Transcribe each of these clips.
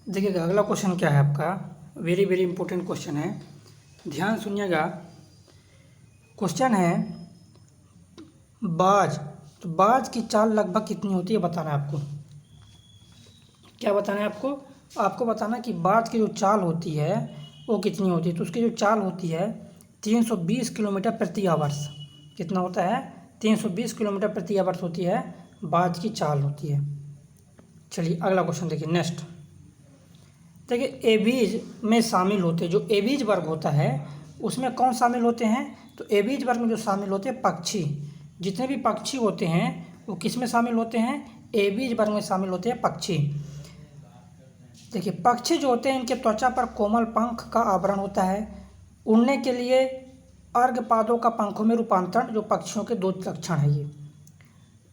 देखिएगा अगला क्वेश्चन क्या है आपका, वेरी वेरी इंपॉर्टेंट क्वेश्चन है, ध्यान सुनिएगा। क्वेश्चन है बाज, तो बाज की चाल लगभग कितनी होती है बताना है आपको। क्या बताना है आपको? आपको बताना कि बाज की जो चाल होती है वो कितनी होती है। तो उसकी जो चाल होती है 320 किलोमीटर प्रति आवर्स। कितना होता है? 320 किलोमीटर प्रति आवर्स होती है बाज की चाल होती है। चलिए अगला क्वेश्चन देखिए, नेक्स्ट देखिए, एबीज में शामिल होते, जो एबीज वर्ग होता है उसमें कौन शामिल होते हैं? तो एबीज वर्ग में जो शामिल होते हैं पक्षी, जितने भी पक्षी होते हैं वो किस में शामिल होते हैं? एबीज वर्ग में शामिल होते हैं पक्षी। देखिए पक्षी जो होते हैं इनके त्वचा पर कोमल पंख का आवरण होता है। उड़ने के लिए अर्घपादों का पंखों में रूपांतरण, जो पक्षियों के दो लक्षण है ये।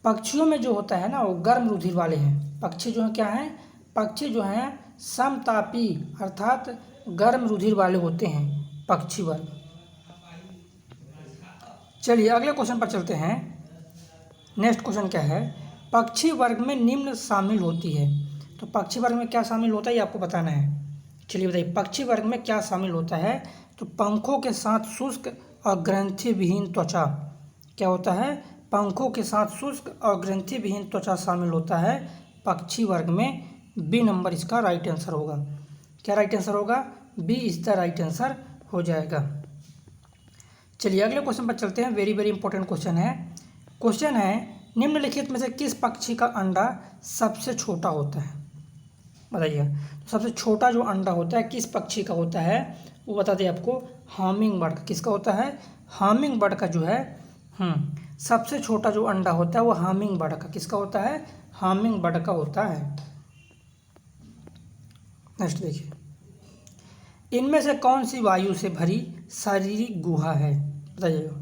पक्षियों में जो होता है ना वो गर्म रुधिर वाले हैं। पक्षी जो है क्या है? पक्षी जो हैं समतापी अर्थात गर्म रुधिर वाले होते हैं पक्षी वर्ग। चलिए अगले क्वेश्चन पर चलते हैं। नेक्स्ट क्वेश्चन क्या है? पक्षी वर्ग में निम्न शामिल होती है। तो पक्षी वर्ग में क्या शामिल होता है ये आपको बताना है। चलिए बताइए पक्षी वर्ग में क्या शामिल होता है? तो पंखों के साथ शुष्क और ग्रंथि विहीन त्वचा। क्या होता है? पंखों के साथ शुष्क और ग्रंथि विहीन त्वचा शामिल होता है पक्षी वर्ग में। बी नंबर इसका राइट आंसर होगा। क्या राइट आंसर होगा? B is the right answer हो जाएगा। चलिए अगले क्वेश्चन पर चलते हैं, वेरी वेरी इंपॉर्टेंट क्वेश्चन है। क्वेश्चन है निम्नलिखित में से किस पक्षी का अंडा सबसे छोटा होता है? बताइए। तो सबसे छोटा जो अंडा होता है किस पक्षी का होता है वो बता दें आपको। हामिंग बर्ड का। किसका होता है? हामिंग बर्ड का जो है सबसे छोटा जो अंडा होता है वो हामिंग बर्ड का। किसका होता है? हामिंग बर्ड का होता है। नेक्स्ट देखिए, इनमें से कौन सी वायु से भरी शारीरिक गुहा है? बताइएगा।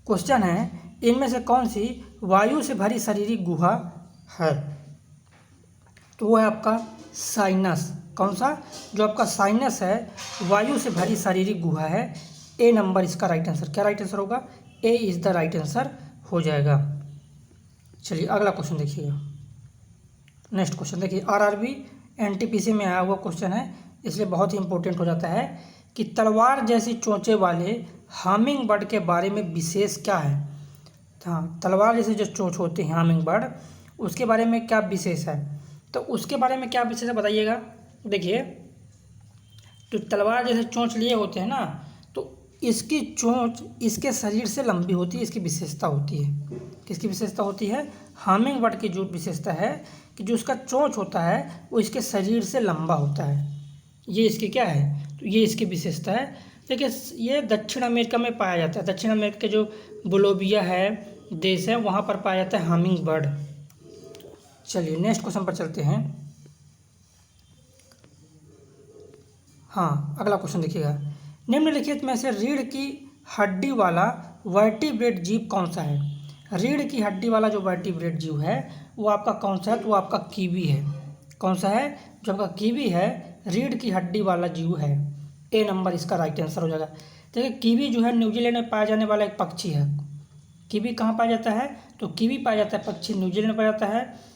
क्वेश्चन है इनमें से कौन सी वायु से भरी शारीरिक गुहा है? तो वो है आपका साइनस। कौन सा? जो आपका साइनस है वायु से भरी शारीरिक गुहा है। ए नंबर इसका राइट आंसर। क्या राइट आंसर होगा? ए इज द राइट आंसर हो जाएगा। चलिए अगला क्वेश्चन देखिएगा। नेक्स्ट क्वेश्चन देखिए, आरआरबी एनटीपीसी में आया हुआ क्वेश्चन है, इसलिए बहुत ही इंपॉर्टेंट हो जाता है कि तलवार जैसी चोंचे वाले हामिंग बर्ड के बारे में विशेष क्या है? हाँ, तलवार जैसे जो चोंच होती है हामिंग बर्ड, उसके बारे में क्या विशेष है? तो उसके बारे में क्या विशेष है बताइएगा। देखिए तो तलवार जैसे चोंच लिए होते हैं ना, तो इसकी चोंच इसके शरीर से लंबी होती है, इसकी विशेषता होती है। किसकी विशेषता होती है? हामिंग बर्ड की जो विशेषता है कि जो उसका चोंच होता है वो इसके शरीर से लंबा होता है। ये इसकी क्या है? तो ये इसकी विशेषता है। देखिए ये दक्षिण अमेरिका में पाया जाता है। दक्षिण अमेरिका के जो बोलोविया है देश है वहाँ पर पाया जाता है हामिंग बर्ड। चलिए नेक्स्ट क्वेश्चन पर चलते हैं। हाँ अगला क्वेश्चन देखिएगा, निम्नलिखित में से रीढ़ की हड्डी वाला वर्टिब्रेट जीव कौन सा है? रीढ़ की हड्डी वाला जो वर्टिब्रेट जीव है वो आपका कौन सा है? तो वो आपका कीवी है। कौन सा है? जो आपका कीवी है रीढ़ की हड्डी वाला जीव है। ए नंबर इसका राइट आंसर हो जाएगा। देखिए कीवी जो है न्यूजीलैंड में पाया जाने वाला एक पक्षी है। कीवी कहाँ पाया जाता है? तो कीवी पाया जाता है पक्षी न्यूजीलैंड में पाया जाता है।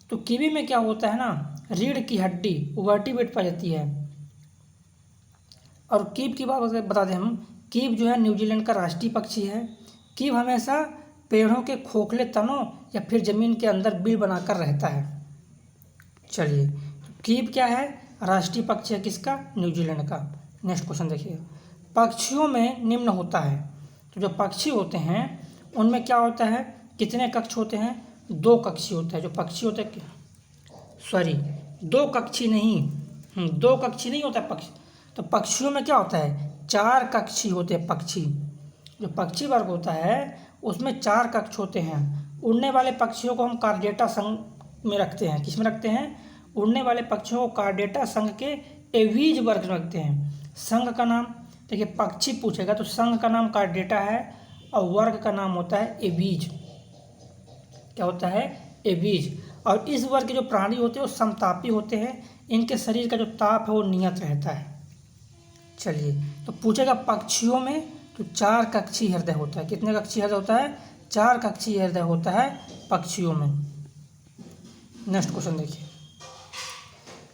तो कीवी में क्या होता है ना, रीढ़ की हड्डी वर्टिब्रेट पाई जाती है। और कीव की बात बता दें हम, कीव जो है न्यूजीलैंड का राष्ट्रीय पक्षी है। कीव हमेशा पेड़ों के खोखले तनों या फिर ज़मीन के अंदर बिल बनाकर रहता है। चलिए तो कीव क्या है? राष्ट्रीय पक्षी है किसका? न्यूजीलैंड का। नेक्स्ट क्वेश्चन देखिए, पक्षियों में निम्न होता है। तो जो पक्षी होते हैं उनमें क्या होता है? कितने कक्ष होते हैं? 2 कक्षी होता है। जो पक्षी होते हैं, सॉरी 2 कक्षी नहीं, 2 कक्षी नहीं होता पक्षी। तो पक्षियों में क्या होता है? 4 कक्षी होते हैं पक्षी। जो पक्षी वर्ग होता है उसमें 4 कक्ष होते हैं। उड़ने वाले पक्षियों को हम कार्डेटा संघ में रखते हैं। किस में रखते हैं? उड़ने वाले पक्षियों को कार्डेटा संघ के एवीज वर्ग में रखते हैं। संघ का नाम देखिए, पक्षी पूछेगा तो संघ का नाम कार्डेटा है और वर्ग का नाम होता है एवीज। क्या होता है? एवीज। और इस वर्ग के जो प्राणी होते हैं वो समतापी होते हैं। इनके शरीर का जो ताप है वो नियत रहता है। चलिए तो पूछेगा पक्षियों में, तो 4 कक्षी हृदय होता है। कितने कक्षी हृदय होता है? 4 कक्षी हृदय होता है पक्षियों में। नेक्स्ट क्वेश्चन देखिए,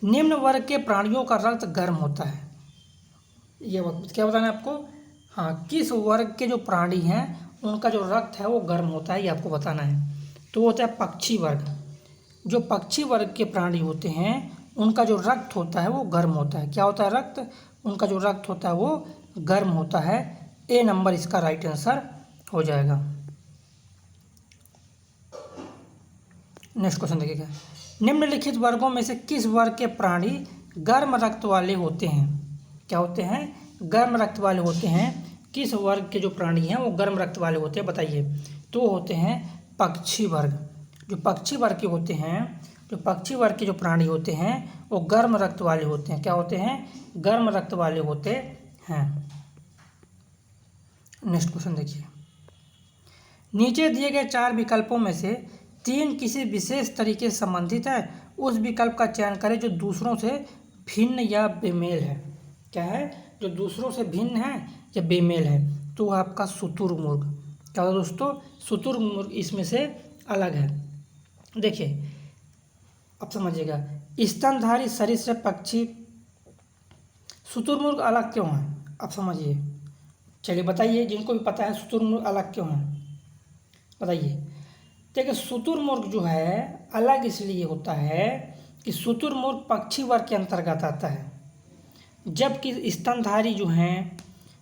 निम्न वर्ग के प्राणियों का रक्त गर्म होता है। ये क्या बताना है आपको? हाँ, किस वर्ग के जो प्राणी हैं उनका जो रक्त है वो गर्म होता है, ये आपको बताना है। तो वो होता है पक्षी वर्ग। जो पक्षी वर्ग के प्राणी होते हैं उनका जो रक्त होता है वो गर्म होता है। क्या होता है? रक्त। उनका जो रक्त होता है वो गर्म होता है। ए नंबर इसका राइट आंसर हो जाएगा। नेक्स्ट क्वेश्चन देखिएगा, निम्नलिखित वर्गों में से किस वर्ग के प्राणी गर्म रक्त वाले होते हैं? क्या होते हैं? गर्म रक्त वाले होते हैं। किस वर्ग के जो प्राणी हैं वो गर्म रक्त वाले होते हैं, बताइए। तो होते हैं पक्षी वर्ग। जो पक्षी वर्ग के होते हैं, जो पक्षी वर्ग के जो प्राणी होते हैं वो गर्म रक्त वाले होते हैं। क्या होते हैं? गर्म रक्त वाले होते हैं। नेक्स्ट क्वेश्चन देखिए, नीचे दिए गए 4 विकल्पों में से 3 किसी विशेष तरीके से संबंधित है। उस विकल्प का चयन करें जो दूसरों से भिन्न या बेमेल है। क्या है? जो दूसरों से भिन्न है या बेमेल है। तो आपका शुतुरमुर्ग। क्या होता है दोस्तों? शुतुरमुर्ग इसमें से अलग है। देखिए, अब समझिएगा, स्तनधारी सरीसृप पक्षी शुतुरमुर्ग अलग क्यों है? अब समझिए। चलिए बताइए, जिनको भी पता है शुतुरमुर्ग अलग क्यों है, बताइए। देखिए, शुतुरमुर्ग जो है अलग इसलिए होता है कि शुतुरमुर्ग पक्षी वर्ग के अंतर्गत आता है, जबकि स्तनधारी जो हैं,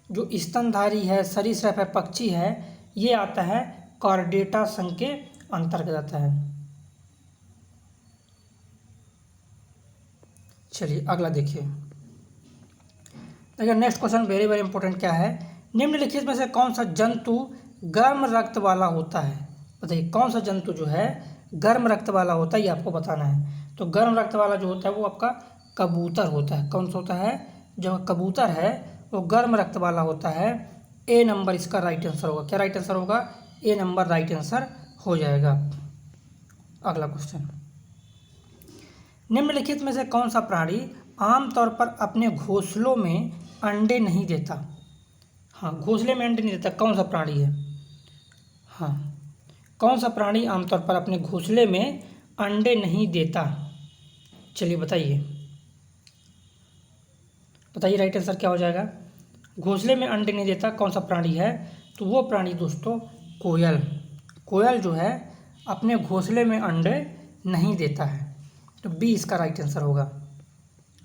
जो स्तनधारी है, सरीसृप है, पक्षी है, ये आता है कॉर्डेटा संघ के अंतर्गत आता है। चलिए अगला देखिए। देखिए next question very very important क्या है, निम्नलिखित में से कौन सा जंतु गर्म रक्त वाला होता है? बताइए, कौन सा जंतु जो है गर्म रक्त वाला होता है, ये आपको बताना है। तो गर्म रक्त वाला जो होता है वो आपका कबूतर होता है। कौन सा होता है? जो कबूतर है वो गर्म रक्त वाला होता है। ए नंबर इसका राइट आंसर होगा। क्या राइट आंसर होगा? ए नंबर राइट आंसर हो जाएगा। अगला क्वेश्चन, निम्नलिखित में से कौन सा प्राणी आमतौर पर अपने घोंसलों में अंडे नहीं देता? हाँ, घोंसले में अंडे नहीं देता, कौन सा प्राणी है? हाँ, कौन सा प्राणी आमतौर पर अपने घोंसले में अंडे नहीं देता? चलिए बताइए, बताइए राइट आंसर क्या हो जाएगा? घोंसले में अंडे नहीं देता कौन सा प्राणी है? तो वो प्राणी दोस्तों कोयल। कोयल जो है अपने घोंसले में अंडे नहीं देता है। तो बी इसका राइट आंसर होगा।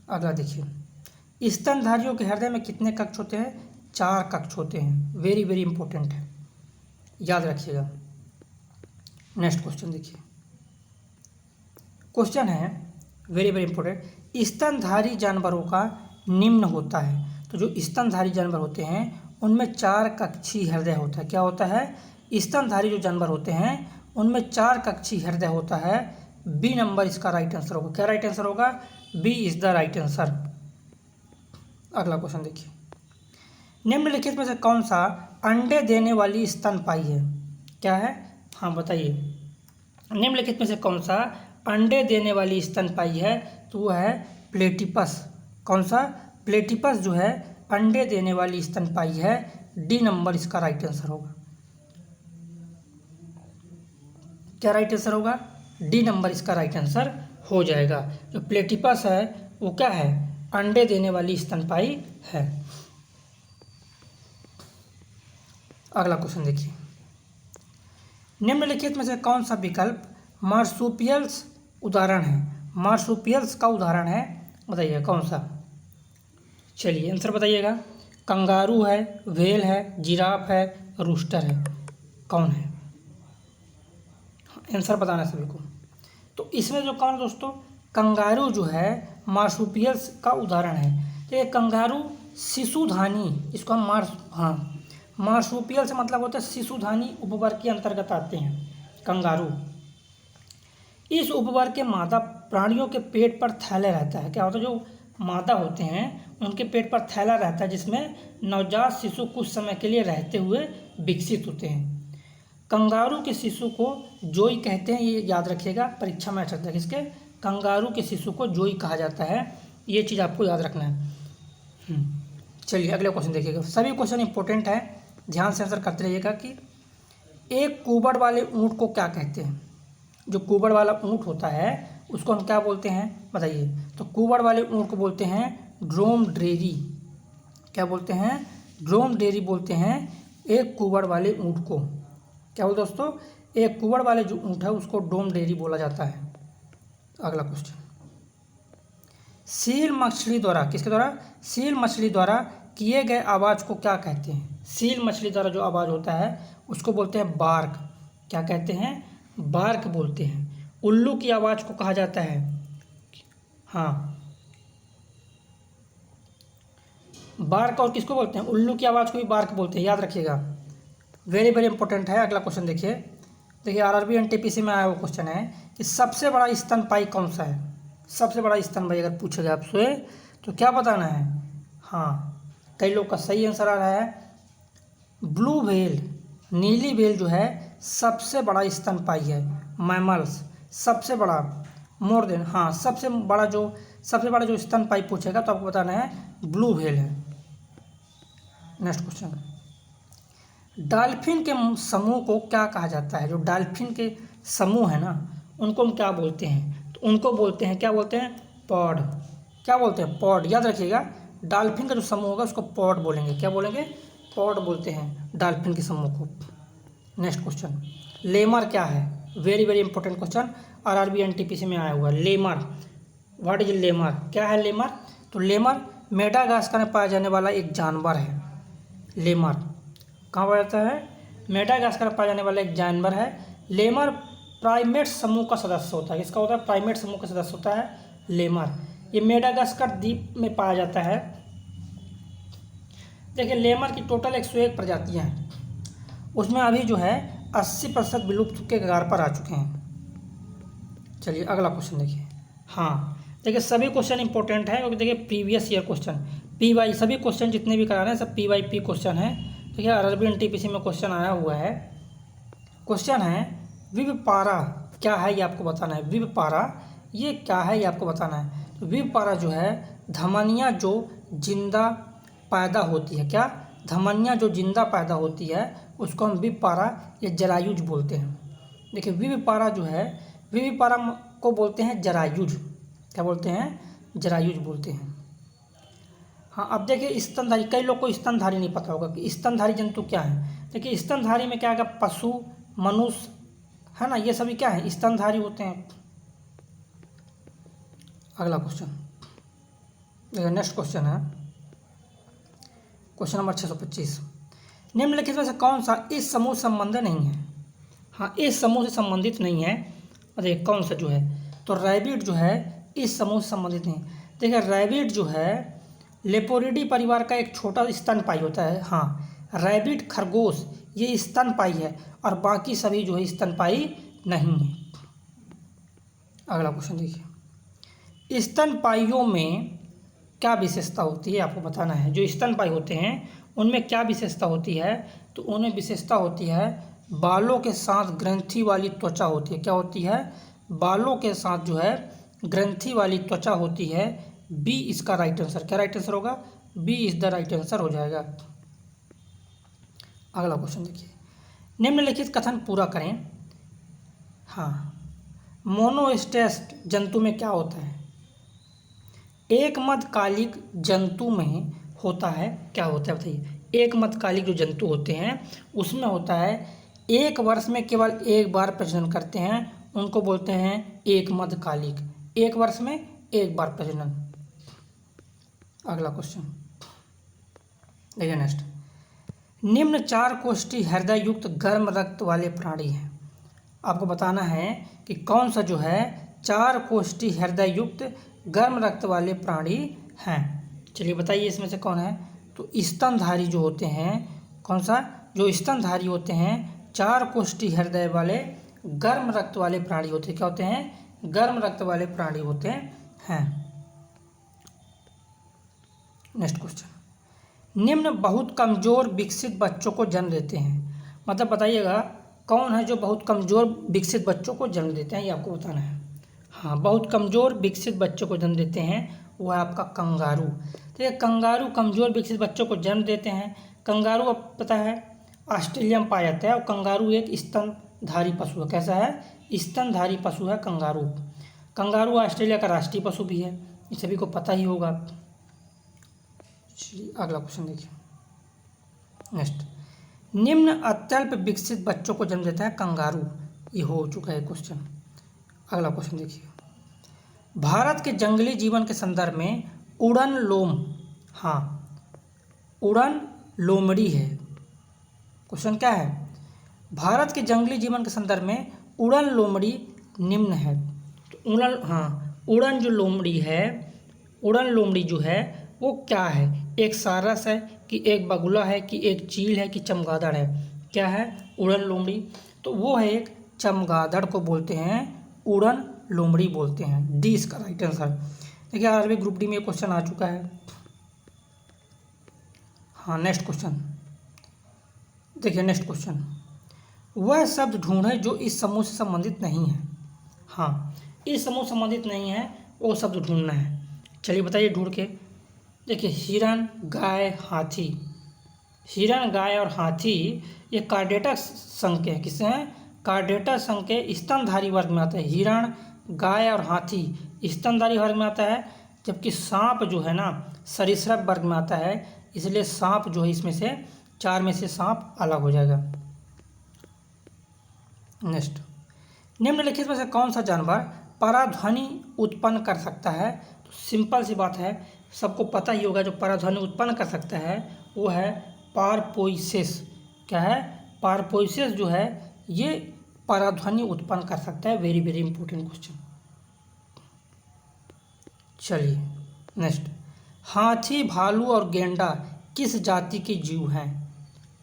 अगला देखिए, स्तनधारियों के हृदय में कितने कक्ष होते हैं? 4 कक्ष होते हैं। वेरी वेरी इंपॉर्टेंट है, याद रखिएगा। नेक्स्ट क्वेश्चन देखिए, क्वेश्चन है वेरी वेरी इंपॉर्टेंट, स्तनधारी जानवरों का निम्न होता है। तो जो स्तनधारी जानवर होते हैं उनमें 4 कक्षीय हृदय होता है। क्या होता है? स्तनधारी जो जानवर होते हैं उनमें 4 कक्षीय हृदय होता है। बी नंबर इसका राइट आंसर होगा। क्या राइट आंसर होगा? B is the right answer. अगला क्वेश्चन देखिए, निम्नलिखित में से कौन सा अंडे देने वाली स्तनपायी है? क्या है? हाँ बताइए, निम्नलिखित में से कौन सा अंडे देने वाली स्तनपायी है? तो वो है प्लेटिपस। कौन सा? प्लेटिपस जो है अंडे देने वाली स्तनपायी है। डी नंबर इसका राइट आंसर होगा। क्या राइट आंसर होगा? डी नंबर इसका राइट आंसर हो जाएगा। जो प्लेटिपस है वो क्या है? अंडे देने वाली स्तनपायी है। अगला क्वेश्चन देखिए, निम्नलिखित में से कौन सा विकल्प मार्सुपियल्स उदाहरण है? मार्सुपियल्स का उदाहरण है, बताइए कौन सा? चलिए आंसर बताइएगा। कंगारू है, व्हेल है, जिराफ है, रूस्टर है, कौन है? आंसर बताना है सभी को। तो इसमें जो कौन दोस्तों, कंगारू जो है मार्सुपियल्स का उदाहरण है। तो ये कंगारू शिशुधानी, इसको हम मार्सुपियल से मतलब होता है शिशुधानी उपवर्ग के अंतर्गत आते हैं कंगारू। इस उपवर्ग के मादा प्राणियों के पेट पर थैला रहता है। क्या होता है? जो मादा होते हैं उनके पेट पर थैला रहता है जिसमें नवजात शिशु कुछ समय के लिए रहते हुए विकसित होते हैं। कंगारू के शिशु को जोई कहते हैं, ये याद रखिएगा, परीक्षा में आ सकता है। किसके? कंगारू के शिशु को जोई कहा जाता है, ये चीज़ आपको याद रखना है। चलिए अगले क्वेश्चन देखिएगा, सभी क्वेश्चन इंपॉर्टेंट है, ध्यान से आंसर करते रहिएगा। कि एक कुबड़ वाले ऊँट को क्या कहते हैं? जो कुबड़ वाला ऊँट होता है उसको हम क्या बोलते हैं बताइए। तो कुबड़ वाले ऊँट को बोलते हैं ड्रोमडेरी। क्या बोलते हैं? ड्रोमडेरी बोलते हैं एक कुबड़ वाले ऊँट को। क्या बोलते हैं दोस्तों? एक कुबड़ वाले जो ऊँट है उसको ड्रोमडेरी बोला जाता है। अगला क्वेश्चन, सील मछली द्वारा, किसके द्वारा? सील मछली द्वारा किए गए आवाज़ को क्या कहते हैं? सील मछली द्वारा जो आवाज़ होता है उसको बोलते हैं बार्क। क्या कहते हैं? बार्क बोलते हैं। उल्लू की आवाज़ को कहा जाता है, हाँ, बार्क। और किसको बोलते हैं? उल्लू की आवाज़ को भी बार्क बोलते हैं, याद रखिएगा। वेरी वेरी इंपॉर्टेंट है। अगला क्वेश्चन देखिए आरआरबी एनटीपीसी में आया हुआ क्वेश्चन है कि सबसे बड़ा स्तनपायी कौन सा है? सबसे बड़ा स्तनपायी अगर पूछेगा आपसे तो क्या बताना है? हाँ, कई लोग का सही आंसर आ रहा है ब्लू व्हेल, नीली व्हेल जो है सबसे बड़ा स्तनपायी है। मैमल्स सबसे बड़ा, मोर देन, हाँ, सबसे बड़ा जो स्तनपायी पूछेगा तो आपको बताना है ब्लू व्हेल है। नेक्स्ट क्वेश्चन, डॉल्फिन के समूह को क्या कहा जाता है? जो डॉल्फिन के समूह है ना उनको हम क्या बोलते हैं? तो उनको बोलते हैं, क्या बोलते हैं? पॉड। क्या बोलते हैं? पॉड। याद रखिएगा, डॉल्फिन का जो समूह होगा उसको पॉड बोलेंगे। क्या बोलेंगे? पॉड बोलते हैं डॉल्फिन के समूह को। नेक्स्ट क्वेश्चन, लेमर क्या है? Very very important question, RRB NTPC में आया हुआ। Lemur, what is lemur? क्या है लेमर? तो लेमर मेडागास्कर में पाया जाने वाला एक जानवर है। लेमर कहाँ पाया जाता है? मेडागास्कर में पाया जाने वाला एक जानवर है। लेमर प्राइमेट समूह का सदस्य होता है। किसका होता है? प्राइमेट समूह का सदस्य होता है लेमर। ये मेडागास्कर द्वीप में पाया जाता है। देखिए लेमर की टोटल 101 प्रजातियां हैं, उसमें अभी जो है 80% विलुप्त के कगार पर आ चुके हैं। चलिए अगला क्वेश्चन देखिए। हाँ देखिए सभी क्वेश्चन इंपॉर्टेंट है क्योंकि देखिए प्रीवियस ईयर क्वेश्चन PY, सभी क्वेश्चन जितने भी करा रहे हैं सब PYP क्वेश्चन है। देखिए आरआरबी एनटीपीसी में क्वेश्चन आया हुआ है। क्वेश्चन है विवपारा क्या है ये आपको बताना है। विवपारा ये क्या है ये आपको बताना है। तो विवपारा जो है धमनियाँ जो जिंदा पैदा होती है, क्या? धमनियाँ जो जिंदा पैदा होती है उसको हम विवपारा या जरायुज बोलते हैं। देखिए विवपारा जो है, विवपारा को बोलते हैं जरायुज। क्या बोलते हैं? जरायुज बोलते हैं। हाँ अब देखिए स्तनधारी, कई लोग को स्तनधारी नहीं पता होगा कि स्तनधारी जंतु क्या है। देखिए स्तनधारी में क्या है? पशु, मनुष्य है ना, ये सभी क्या है? स्तनधारी होते हैं। अगला क्वेश्चन देखिए, नेक्स्ट क्वेश्चन है क्वेश्चन नंबर 625। निम्नलिखित में से कौन सा इस समूह से संबंधित नहीं है? हाँ, इस समूह से संबंधित नहीं है। अरे कौन सा जो है? तो रैबिट जो है इस समूह से संबंधित नहीं। देखिए रैबिट जो है लेपोरिडी परिवार का एक छोटा स्तनपायी होता है। हाँ, रैबिट, खरगोश ये स्तनपायी है और बाकी सभी जो है स्तनपायी नहीं है। अगला क्वेश्चन देखिए, स्तनपाइयों में क्या विशेषता होती है आपको बताना है। जो स्तनपायी होते हैं उनमें क्या विशेषता होती है? तो उनमें विशेषता होती है बालों के साथ ग्रंथि वाली त्वचा होती है। क्या होती है? बालों के साथ जो है ग्रंथि वाली त्वचा होती है। बी इसका राइट आंसर। क्या राइट आंसर होगा? B is the right answer हो जाएगा। अगला क्वेश्चन देखिए, निम्नलिखित कथन पूरा करें। हाँ, मोनोस्टेस्ट जंतु में क्या होता है? एक मध्यकालिक जंतु में होता है, क्या होता है बताइए? एक मध्यकालिक जो जंतु होते हैं उसमें होता है एक वर्ष में केवल एक बार प्रजनन करते हैं, उनको बोलते हैं एक मध्यकालिक। एक वर्ष में एक बार प्रजनन। अगला क्वेश्चन देखिए नेक्स्ट, निम्न 4 कोष्ठी हृदय युक्त गर्म रक्त वाले प्राणी हैं। आपको बताना है कि कौन सा जो है 4 कोष्ठी हृदय युक्त गर्म रक्त वाले प्राणी हैं। चलिए बताइए इसमें से कौन है? तो स्तनधारी जो होते हैं, कौन सा? जो स्तनधारी होते हैं 4 कोष्ठी हृदय वाले गर्म रक्त वाले प्राणी होते हैं। क्या होते हैं? गर्म रक्त वाले प्राणी होते हैं। नेक्स्ट क्वेश्चन, निम्न बहुत कमजोर विकसित बच्चों को जन्म देते हैं। मतलब बताइएगा कौन है जो बहुत कमजोर विकसित बच्चों को जन्म देते हैं, ये आपको बताना है। हाँ, बहुत कमजोर विकसित बच्चों को जन्म देते हैं वो है आपका कंगारू। तो ये कंगारू कमजोर विकसित बच्चों को जन्म देते हैं। कंगारू अब पता है ऑस्ट्रेलिया में पाया जाता है और कंगारू एक स्तनधारी पशु है। कैसा है? स्तनधारी पशु है कंगारू। कंगारू ऑस्ट्रेलिया का राष्ट्रीय पशु भी है, ये सभी को पता ही होगा। चलिए अगला क्वेश्चन देखिए। नेक्स्ट, निम्न अत्यल्प विकसित बच्चों को जन्म देता है कंगारू। ये हो चुका है क्वेश्चन। अगला क्वेश्चन देखिए। भारत के जंगली जीवन के संदर्भ में उड़न लोम, हाँ उड़न लोमड़ी है। क्वेश्चन क्या है? भारत के जंगली जीवन के संदर्भ में उड़न लोमड़ी निम्न है। तो उड़न, हाँ उड़न जो लोमड़ी है, उड़न लोमड़ी जो है वो क्या है? एक सारस है कि एक बगुला है कि एक चील है कि चमगादड़ है? क्या है? उड़न लोमड़ी। तो वो है एक चमगादड़ को बोलते हैं उड़न लोमड़ी बोलते हैं। डी इसका राइट आंसर। देखिए आरबी ग्रुप डी में क्वेश्चन आ चुका है। हाँ नेक्स्ट क्वेश्चन देखिए। नेक्स्ट क्वेश्चन, वह शब्द ढूंढें जो इस समूह से संबंधित नहीं है। हाँ इस समूह संबंधित नहीं है वो शब्द ढूंढना है। चलिए बताइए ढूंढ के। देखिए हिरण, गाय, हाथी। हिरण, गाय और हाथी ये कार्डेटा संघ के हैं। किससे हैं? कार्डेटा संघ के स्तनधारी वर्ग में आता है। हिरण, गाय और हाथी स्तनधारी वर्ग में आता है, जबकि सांप जो है ना सरीसृप वर्ग में आता है। इसलिए सांप जो है इसमें से 4 में से सांप अलग हो जाएगा। नेक्स्ट, निम्नलिखित में से कौन सा जानवर पराध्वनि उत्पन्न कर सकता है? तो सिंपल सी बात है, सबको पता ही होगा। जो पराध्वनि उत्पन्न कर सकता है वो है पारपोइसेस। क्या है? पारपोइसेस जो है ये पराध्वनि उत्पन्न कर सकता है। Very very important question. चलिए नेक्स्ट, हाथी, भालू और गेंडा किस जाति के जीव हैं?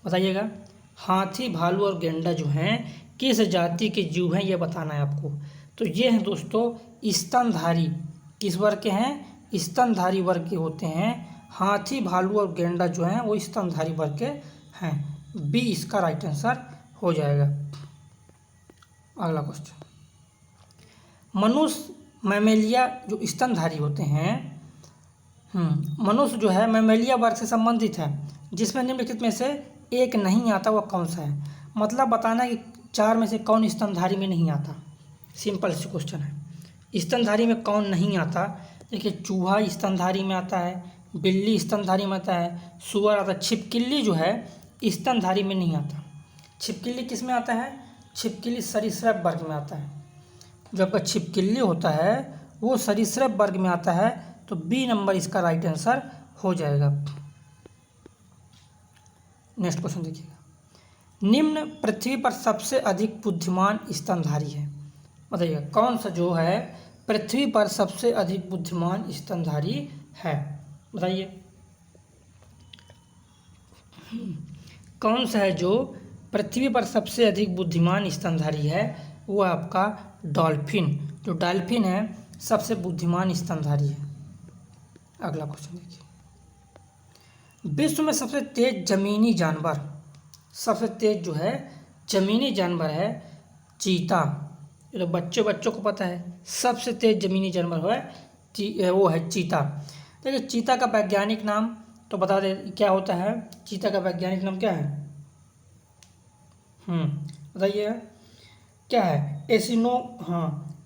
बताइएगा। हाथी, भालू और गेंडा जो हैं किस जाति के जीव हैं ये बताना है आपको। तो ये हैं दोस्तों स्तनधारी। किस वर्ग के हैं? स्तनधारी वर्ग के होते हैं। हाथी, भालू और गेंडा जो हैं वो स्तनधारी वर्ग के हैं। बी इसका राइट आंसर हो जाएगा। अगला क्वेश्चन, मनुष्य, मैमेलिया जो स्तनधारी होते हैं, मनुष्य जो है मैमेलिया वर्ग से संबंधित है, जिसमें निम्नलिखित में से एक नहीं आता, वह कौन सा है? मतलब बताना है कि 4 में से कौन स्तनधारी में नहीं आता। सिंपल सी क्वेश्चन है। स्तनधारी में कौन नहीं आता? देखिए चूहा स्तनधारी में आता है, बिल्ली स्तनधारी में आता है, सुअर आता है। छिपकली जो है स्तनधारी में नहीं आता। छिपकली किस में आता है? छिपकली सरीसृप वर्ग में आता है। जो आपका छिपकली होता है वो सरीसृप वर्ग में आता है। तो बी नंबर इसका राइट आंसर हो जाएगा। नेक्स्ट क्वेश्चन देखिएगा। निम्न पृथ्वी पर सबसे अधिक बुद्धिमान स्तनधारी है। बताइएगा कौन सा जो है पृथ्वी पर सबसे अधिक बुद्धिमान स्तनधारी है? बताइए कौन सा है जो पृथ्वी पर सबसे अधिक बुद्धिमान स्तनधारी है? वो आपका डॉल्फिन। जो डॉल्फिन है सबसे बुद्धिमान स्तनधारी है। अगला क्वेश्चन देखिए। विश्व में सबसे तेज जमीनी जानवर, सबसे तेज जो है जमीनी जानवर है चीता। ये तो बच्चों को पता है। सबसे तेज जमीनी जानवर है वो है चीता। देखिए चीता का वैज्ञानिक नाम तो बता दे क्या होता है? चीता का वैज्ञानिक नाम क्या है? बताइए क्या है?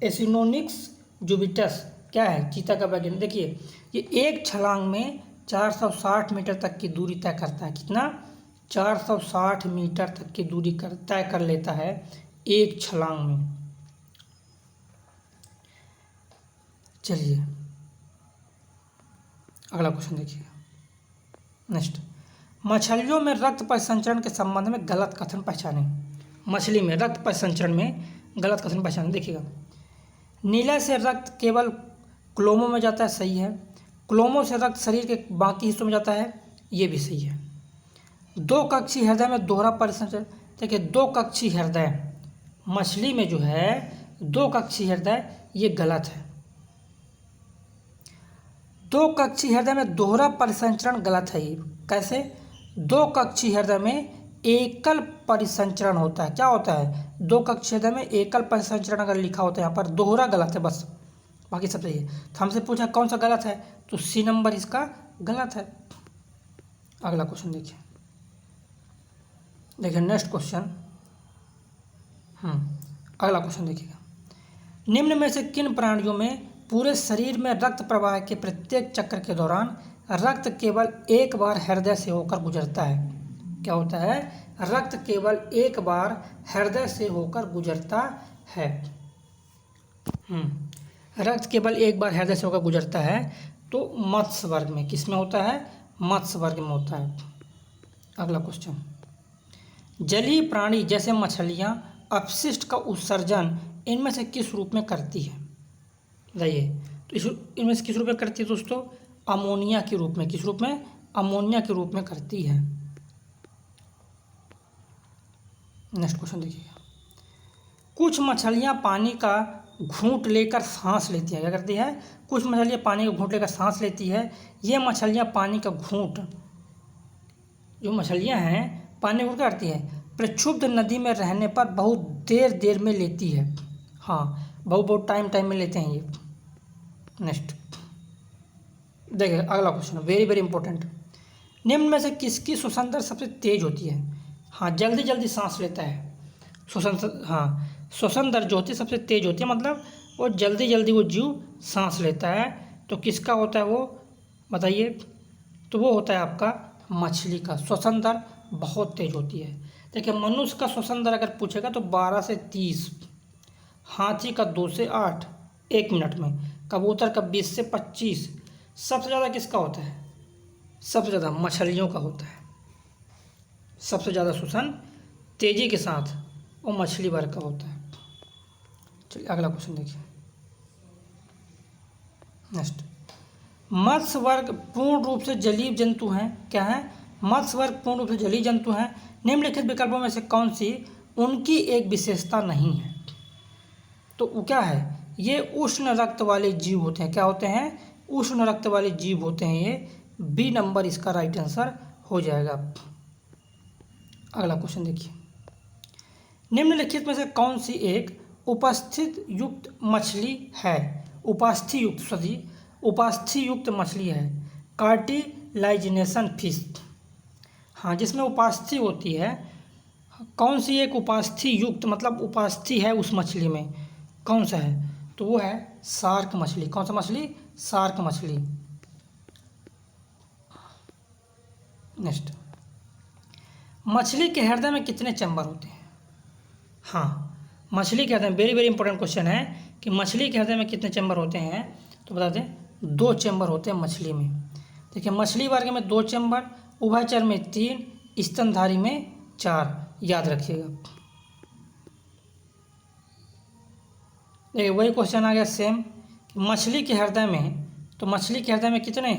एसिनोनिक्स जुबिटस क्या है चीता का वैज्ञानिक? देखिए ये एक छलांग में 460 मीटर तक की दूरी तय करता है। कितना? 460 मीटर तक की दूरी तय कर लेता है एक छलांग में। चलिए अगला क्वेश्चन देखिए। नेक्स्ट, मछलियों में रक्त परिसंचरण के संबंध में गलत कथन पहचानें। मछली में रक्त परिसंचरण में गलत कथन पहचानें। देखिएगा, नीले से रक्त केवल क्लोमों में जाता है, सही है। क्लोमों से रक्त शरीर के बाकी हिस्सों में जाता है, ये भी सही है। दो कक्षी हृदय में दोहरा परिसंचरण। देखिए दो कक्षी हृदय मछली में जो है दो कक्षी हृदय, ये गलत है। दो कक्षी हृदय में दोहरा परिसंचरण गलत है। ये कैसे? दो कक्षी हृदय में एकल परिसंचरण होता है। क्या होता है? दो कक्षी हृदय में एकल परिसंचरण अगर लिखा होता है यहाँ पर, दोहरा गलत है बस, बाकी सब सही है। तो हमसे पूछा कौन सा गलत है, तो सी नंबर इसका गलत है। अगला क्वेश्चन देखिए। नेक्स्ट क्वेश्चन, अगला क्वेश्चन देखिएगा। निम्न में से किन प्राणियों में पूरे शरीर में रक्त प्रवाह के प्रत्येक चक्र के दौरान रक्त केवल एक बार हृदय से होकर गुजरता है? क्या होता है? रक्त केवल एक बार हृदय से होकर गुजरता है। रक्त केवल एक बार हृदय से होकर गुजरता है, तो मत्स्य वर्ग में। किस में होता है? मत्स्य वर्ग में होता है। अगला क्वेश्चन, जलीय प्राणी जैसे मछलियाँ अपशिष्ट का उत्सर्जन इनमें से किस रूप में करती है? बताइए। तो इनमें से किस रूप में करती है दोस्तों? अमोनिया के रूप में। किस रूप में? अमोनिया के रूप में करती है। नेक्स्ट क्वेश्चन देखिएगा, कुछ मछलियाँ पानी का घूंट लेकर सांस लेती है। क्या करती है? कुछ मछलियाँ पानी का घूंट लेकर सांस लेती है। ये मछलियाँ पानी का घूंट, जो मछलियाँ हैं पानी का घूंट करती है, प्रक्षुब्ध नदी में रहने पर बहुत देर में लेती है। हाँ, बहुत टाइम में लेते हैं ये। नेक्स्ट देखिए अगला क्वेश्चन, वेरी वेरी इंपॉर्टेंट। निम्न में से किसकी श्वसन दर सबसे तेज होती है? हाँ, जल्दी सांस लेता है। श्वसन दर जो होती है सबसे तेज होती है, मतलब वो जल्दी वो जीव सांस लेता है। तो किसका होता है वो? बताइए। तो वो होता है आपका मछली का। श्वसन दर बहुत तेज होती है। देखिए, मनुष्य का श्वसन दर अगर पूछेगा तो 12 से 30, हाथी का 2 से 8 1 मिनट में, कबूतर का 20 से 25। सबसे ज़्यादा किसका होता है? सबसे ज़्यादा मछलियों का होता है। सबसे ज़्यादा श्वसन तेज़ी के साथ वो मछली वर्ग का होता है। चलिए अगला क्वेश्चन देखिए। नेक्स्ट, मत्स्य वर्ग पूर्ण रूप से जलीय जंतु हैं। क्या है? मत्स्य वर्ग पूर्ण रूप से जलीय जंतु हैं। निम्नलिखित विकल्पों में से कौन सी उनकी एक विशेषता नहीं है? तो वो क्या है? ये उष्ण रक्त वाले जीव होते हैं। क्या होते हैं? उष्ण रक्त वाले जीव होते हैं ये। बी नंबर इसका राइट आंसर हो जाएगा। अगला क्वेश्चन देखिए, निम्नलिखित में से कौन सी एक उपस्थित युक्त मछली है? उपास्थि युक्त मछली है। कार्टिलाजिनेशन फिश। हाँ, जिसमें उपास्थि होती है। कौन सी एक उपास्थि युक्त, मतलब उपास्थि है उस मछली में, कौन सा है? तो वो है शार्क मछली। कौन सा मछली? शार्क मछली। नेक्स्ट, मछली के हृदय में कितने चैम्बर होते हैं? हाँ, मछली के हृदय में, वेरी वेरी इंपॉर्टेंट क्वेश्चन है कि मछली के हृदय में कितने चैम्बर होते हैं? तो बता दें, 2 चैम्बर होते हैं मछली में। देखिए, मछली वर्ग में 2 चैम्बर, उभयचर में 3, स्तनधारी में 4। याद रखिएगा। देखिए, वही क्वेश्चन आ गया सेम। मछली के हृदय में, तो मछली के हृदय में कितने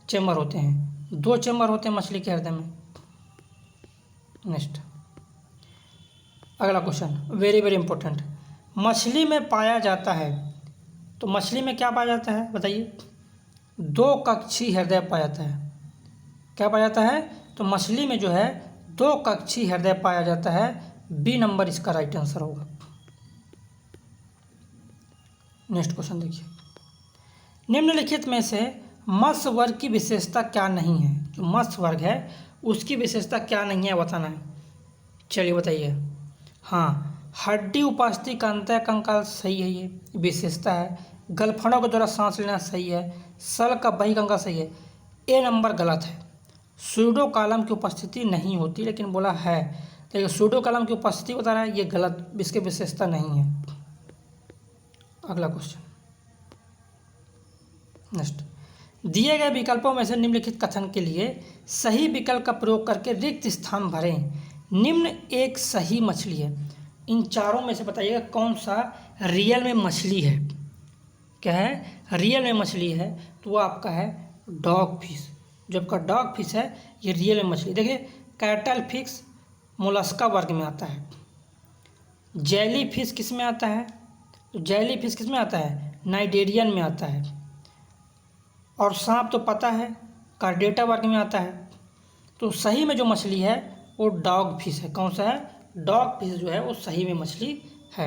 चैम्बर होते हैं? 2 चैम्बर होते हैं मछली के हृदय में। नेक्स्ट अगला क्वेश्चन, वेरी वेरी इंपॉर्टेंट। मछली में पाया जाता है, तो मछली में क्या पाया जाता है? बताइए। 2 कक्षीय हृदय पाया जाता है। क्या पाया जाता है? तो मछली में जो है 2 कक्षीय हृदय पाया जाता है। बी नंबर इसका राइट आंसर होगा। नेक्स्ट क्वेश्चन देखिए, निम्नलिखित में से मत्स्य वर्ग की विशेषता क्या नहीं है? जो मत्स्य वर्ग है उसकी विशेषता क्या नहीं है बताना है। चलिए बताइए। हाँ, हड्डी उपास्थि का अंतः कंकाल सही है, ये विशेषता है। गलफड़ों के द्वारा सांस लेना सही है। सल का बही कंकाल सही है। ए नंबर गलत है। सूडो कॉलम की उपस्थिति नहीं होती, लेकिन बोला है। देखिए, सूडो कॉलम की उपस्थिति बता रहा है, ये गलत, इसकी विशेषता नहीं है। अगला क्वेश्चन, नेक्स्ट, दिए गए विकल्पों में से निम्नलिखित कथन के लिए सही विकल्प का प्रयोग करके रिक्त स्थान भरें। निम्न एक सही मछली है। इन चारों में से बताइएगा कौन सा रियल में मछली है। क्या है? रियल में मछली है, तो वो आपका है डॉग फिश। जो आपका डॉग फिश है ये रियल में मछली। देखिए, कैटल फिश मोलस्का वर्ग में आता है। जेली फिश किस में आता है? तो जेली फिश किस में आता है? नाइडेरियन में आता है। और सांप तो पता है कार्डेटा वर्ग में आता है। तो सही में जो मछली है वो डॉग फिश है। कौन सा है? डॉग फिश जो है वो सही में मछली है।